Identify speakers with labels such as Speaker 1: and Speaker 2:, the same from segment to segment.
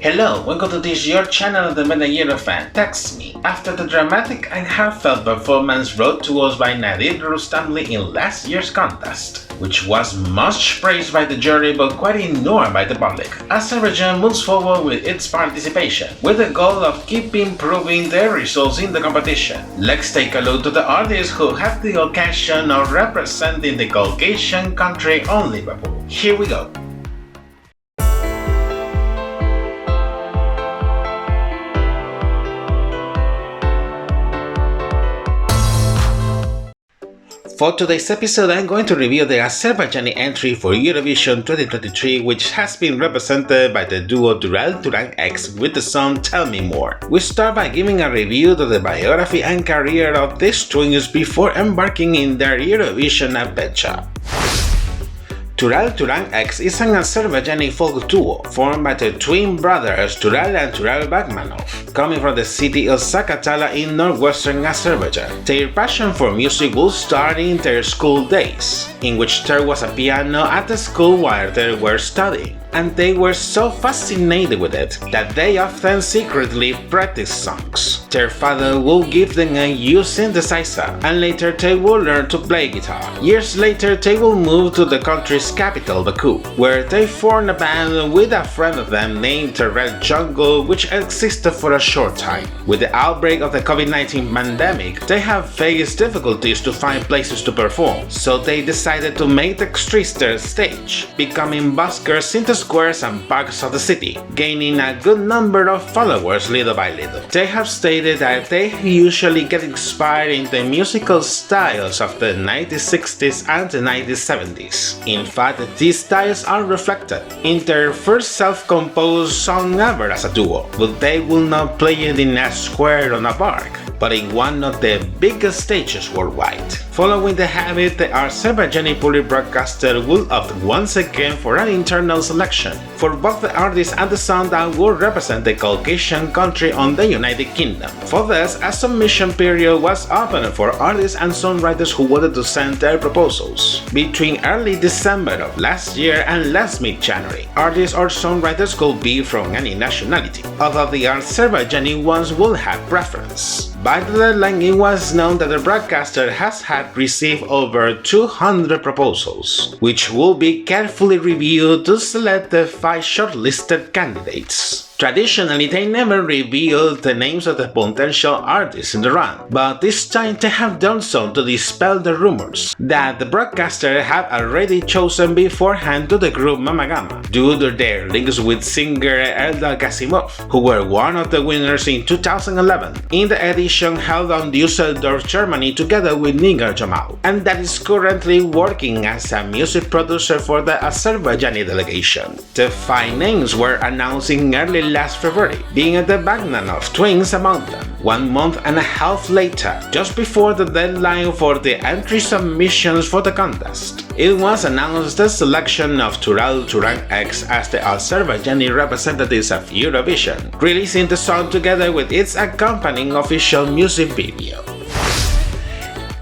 Speaker 1: Hello, welcome to this your channel, the Eurofan. Text me. After the dramatic and heartfelt performance brought to us by Nadir Rustamli in last year's contest, which was much praised by the jury but quite ignored by the public, Azerbaijan moves forward with its participation, with the goal of keep improving their results in the competition. Let's take a look to the artists who have the occasion of representing the Caucasian country on Liverpool. Here we go. For today's episode, I'm going to review the Azerbaijani entry for Eurovision 2023, which has been represented by the duo TuralTuranX with the song Tell Me More. We start by giving a review of the biography and career of these twins before embarking in their Eurovision adventure. TuralTuranX is an Azerbaijani folk duo formed by the twin brothers Tural and Tural Bagmanov, coming from the city of Zaqatala in northwestern Azerbaijan. Their passion for music will start in their school days, in which there was a piano at the school while they were studying, and they were so fascinated with it that they often secretly practiced songs. Their father will give them a used synthesizer, and later they will learn to play guitar. Years later, they will move to the country's capital, Baku, where they formed a band with a friend of them named the Red Jungle, which existed for a short time. With the outbreak of the COVID-19 pandemic, they have faced difficulties to find places to perform, so they decided to make the streets their stage, becoming buskers in the squares and parks of the city, gaining a good number of followers little by little. They have stated that they usually get inspired in the musical styles of the 1960s and the 1970s. In fact, these styles are reflected in their first self-composed song ever as a duo, but they will not play it in a square on a park, but in one of the biggest stages worldwide. Following the habit, the Azerbaijani public broadcaster will opt once again for an internal selection for both the artist and the song that will represent the Caucasian country on the United Kingdom. For this, a submission period was opened for artists and songwriters who wanted to send their proposals. Between early December of last year and last mid-January, artists or songwriters could be from any nationality, although the Azerbaijani ones will have preference. By the deadline, it was known that the broadcaster has had received over 200 proposals, which will be carefully reviewed to select the 5 shortlisted candidates. Traditionally, they never revealed the names of the potential artists in the run, but this time they have done so to dispel the rumors that the broadcaster had already chosen beforehand to the group Mama Gama, due to their links with singer Eldar Gasimov, who were one of the winners in 2011 in the edition held on Düsseldorf, Germany, together with Nigar Jamal, and that is currently working as a music producer for the Azerbaijani delegation. The 5 names were announced in early last February, being the Bagmanov twins among them. 1 month and a half later, just before the deadline for the entry submissions for the contest, it was announced the selection of TuralTuranX as the Azerbaijani representatives of Eurovision, releasing the song together with its accompanying official music video.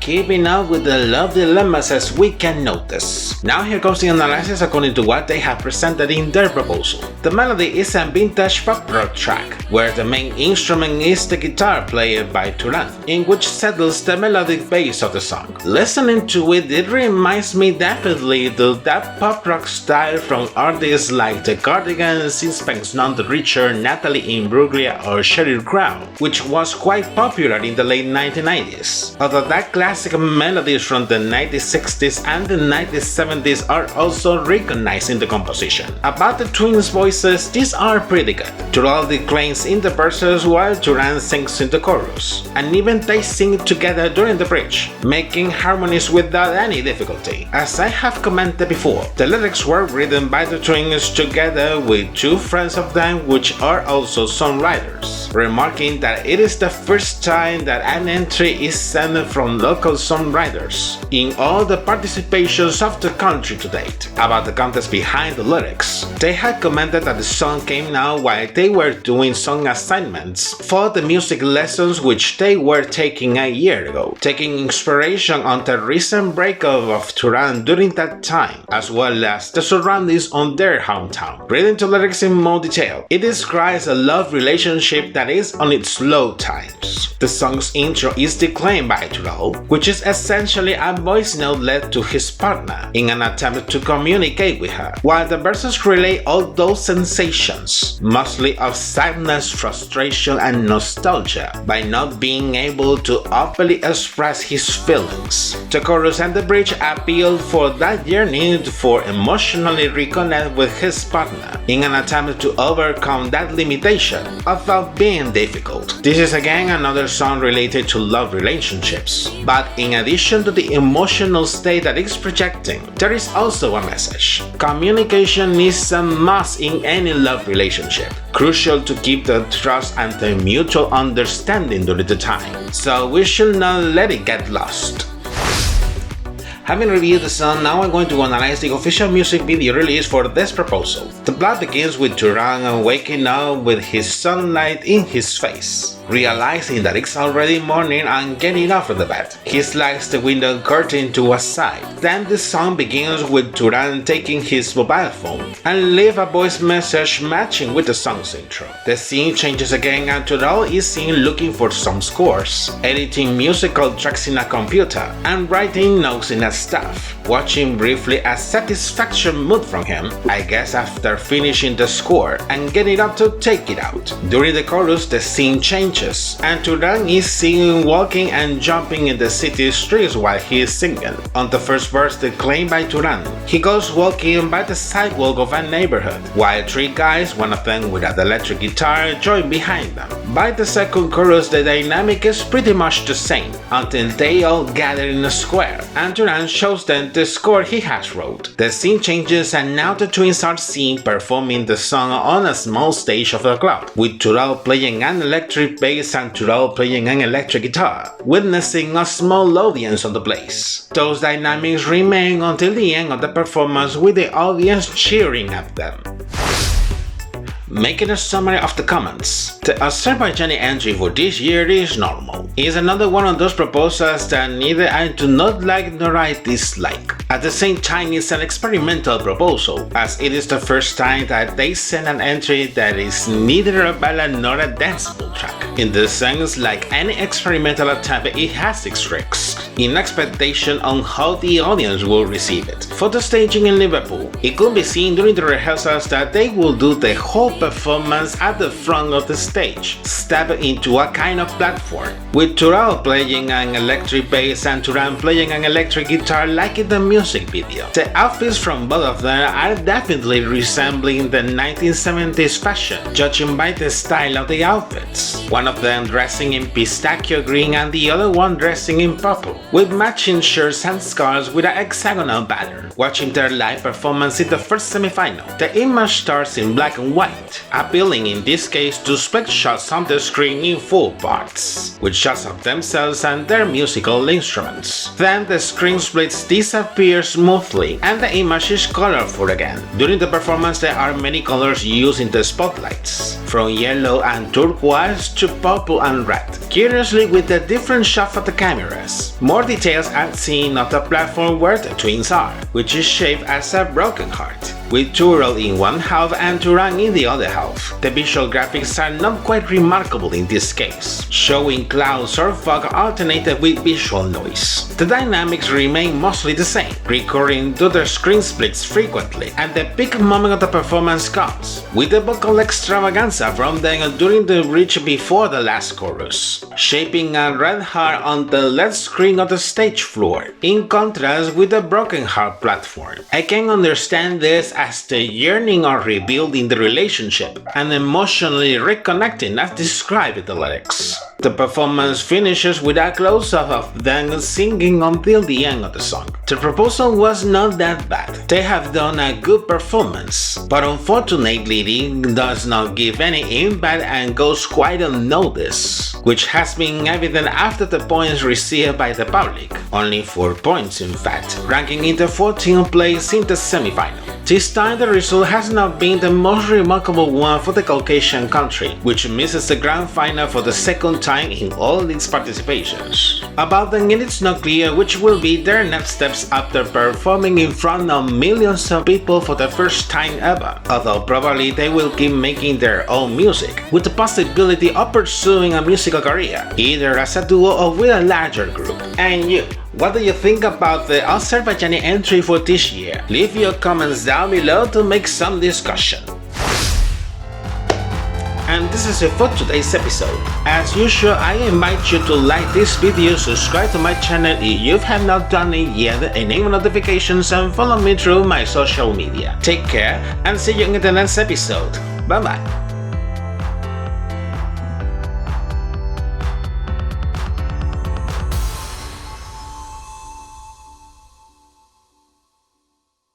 Speaker 1: Keeping up with the love dilemmas as we can notice. Now here comes the analysis according to what they have presented in their proposal. The melody is a vintage pop rock track, where the main instrument is the guitar played by Turan, in which settles the melodic base of the song. Listening to it, it reminds me definitely of that pop rock style from artists like The Cardigans, Sixpence None the Richer, Natalie Imbruglia or Sheryl Crow, which was quite popular in the late 1990s. Although that classic melodies from the 1960s and the 1970s are also recognized in the composition. About the twins' voices, these are pretty good. Tural declaims in the verses while Turan sings in the chorus, and even they sing together during the bridge, making harmonies without any difficulty. As I have commented before, the lyrics were written by the twins together with 2 friends of them which are also songwriters, remarking that it is the first time that an entry is sent from local musical songwriters in all the participations of the country to date about the context behind the lyrics. They had commented that the song came out while they were doing song assignments for the music lessons which they were taking a year ago, taking inspiration on the recent breakup of Turan during that time, as well as the surroundings on their hometown. Reading the lyrics in more detail, it describes a love relationship that is on its low times. The song's intro is declaimed by Tural, which is essentially a voice note led to his partner in an attempt to communicate with her, while the verses relay all those sensations, mostly of sadness, frustration, and nostalgia, by not being able to openly express his feelings. The chorus and the bridge appeal for that yearning for emotionally reconnect with his partner in an attempt to overcome that limitation without being difficult. This is again another song related to love relationships, but in addition to the emotional state that it's projecting, there is also a message. Communication is a must in any love relationship, crucial to keep the trust and the mutual understanding during the time, so we should not let it get lost. Having reviewed the song, now I'm going to analyze the official music video release for this proposal. The plot begins with Turan waking up with his sunlight in his face. Realizing that it's already morning and getting up from the bed, he slides the window curtain to a side. Then the song begins with Turan taking his mobile phone and leave a voice message matching with the song's intro. The scene changes again and Turan is seen looking for some scores, editing musical tracks in a computer, and writing notes in a staff. Watching briefly a satisfaction mood from him, I guess after finishing the score and getting up to take it out. During the chorus, the scene changes and Turan is seen walking and jumping in the city streets while he is singing. On the first verse declaimed by Turan, he goes walking by the sidewalk of a neighborhood, while three guys, one of them with an electric guitar, join behind them. By the second chorus, the dynamic is pretty much the same, until they all gather in a square, and Turan shows them the score he has wrote. The scene changes and now the twins are seen performing the song on a small stage of the club, with Tural playing an electric bass and Tural playing an electric guitar, witnessing a small audience on the place. Those dynamics remain until the end of the performance with the audience cheering at them. Making a summary of the comments, the Azerbaijani entry for this year is normal. It is another one of those proposals that neither I do not like nor I dislike. At the same time, it's an experimental proposal, as it is the first time that they send an entry that is neither a ballad nor a danceable track. In this sense, like any experimental attempt, it has its risks, in expectation on how the audience will receive it. For the staging in Liverpool, it could be seen during the rehearsals that they will do the whole performance at the front of the stage, step into a kind of platform, with Tural playing an electric bass and Turan playing an electric guitar like in the music video. The outfits from both of them are definitely resembling the 1970s fashion, judging by the style of the outfits. One of them dressing in pistachio green and the other one dressing in purple, with matching shirts and scarves with a hexagonal pattern. Watching their live performance in the first semi-final, the image starts in black and white, appealing in this case to split shots on the screen in full parts, with shots of themselves and their musical instruments. Then the screen splits disappear smoothly and the image is colorful again. During the performance there are many colors used in the spotlights, from yellow and turquoise to purple and red, curiously with the different shots of the cameras. More details are seen of the platform where the twins are, which is shaped as a broken heart, with Tural in one half and Turan in the other half. The visual graphics are not quite remarkable in this case, showing clouds or fog alternated with visual noise. The dynamics remain mostly the same, recurring to the screen splits frequently, and the peak moment of the performance comes, with the vocal extravaganza from them during the bridge before the last chorus, shaping a red heart on the left screen of the stage floor, in contrast with the broken heart platform. I can understand this as the yearning of rebuilding the relationship and emotionally reconnecting as described in the lyrics. The performance finishes with a close-up of them singing until the end of the song. The proposal was not that bad. They have done a good performance, but unfortunately it does not give any impact and goes quite unnoticed, which has been evident after the points received by the public. Only 4 points in fact, ranking in the 14th place in the semi-final. This time the result has not been the most remarkable one for the Caucasian country, which misses the grand final for the second time in all its participations. About them, it is not clear which will be their next steps after performing in front of millions of people for the first time ever, although probably they will keep making their own music, with the possibility of pursuing a musical career, either as a duo or with a larger group. And you? What do you think about the Azerbaijani entry for this year? Leave your comments down below to make some discussion. And this is it for today's episode. As usual, I invite you to like this video, subscribe to my channel if you have not done it yet, enable notifications and follow me through my social media. Take care and see you in the next episode. Bye bye.